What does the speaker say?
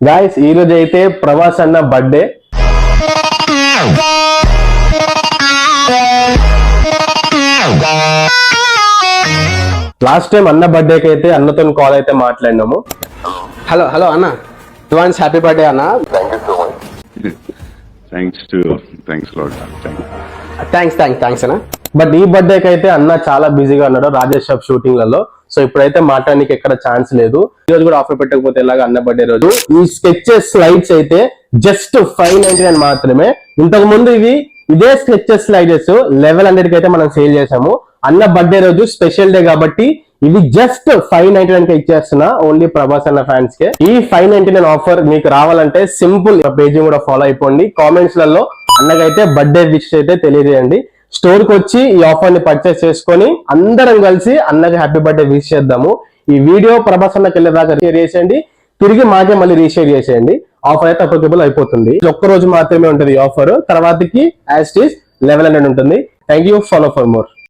Guys ఈ రోజు అయితే ప్రభాస్ అన్న బర్త్డే. లాస్ట్ టైం అన్న బర్త్డేకి అయితే అన్నతో కాల్ అయితే మాట్లాడినాము. హలో హలో అన్న, అడ్వాన్స్ హ్యాపీ బర్త్డే అన్న. థ్యాంక్స్ అన్న. బట్ ఈ బర్త్డేకి అయితే అన్న చాలా బిజీగా ఉన్నాడు రాజేష్ షాప్ షూటింగ్లలో. సో ఇప్పుడైతే మాట్లాడడానికి ఎక్కడ ఛాన్స్ లేదు. ఈ రోజు కూడా ఆఫర్ పెట్టకపోతే ఎలాగ అన్న బర్త్డే రోజు. ఈ స్కెచెస్ స్లైడ్స్ అయితే జస్ట్ 599 మాత్రమే. ఇంతకు ముందు ఇదే స్కెచెస్ స్లైడ్స్ 1100 కి అయితే మనం సేల్ చేసాము. అన్న బర్త్డే రోజు స్పెషల్ డే కాబట్టి ఇవి జస్ట్ 599 కి ఇచ్చేస్తున్నా ఓన్లీ ప్రభాస్ అన్న ఫ్యాన్స్ కే. ఈ 599 ఆఫర్ మీకు రావాలంటే సింపుల్ పేజ్ కూడా ఫాలో అయిపోండి. కామెంట్స్ లలో అన్నకైతే బర్త్డే విష్ అయితే తెలియజేయండి. స్టోర్ కి వచ్చి ఈ ఆఫర్ ని పర్చేస్ చేసుకొని అందరం కలిసి అన్నకి హ్యాపీ బర్త్డే విష్ చేద్దాము. ఈ వీడియో ప్రభాస్ అన్నకి వెళ్ళేదాకా షేర్ చేసేయండి, తిరిగి మాకే మళ్ళీ రీషేర్ చేసేయండి. ఆఫర్ అయితే అప్లికబుల్ అయిపోతుంది. ఒక్క రోజు మాత్రమే ఉంటుంది ఈ ఆఫర్, తర్వాతకి యాజ్ ఇట్ ఈస్ 1100 ఉంటుంది. Thank you, follow for more.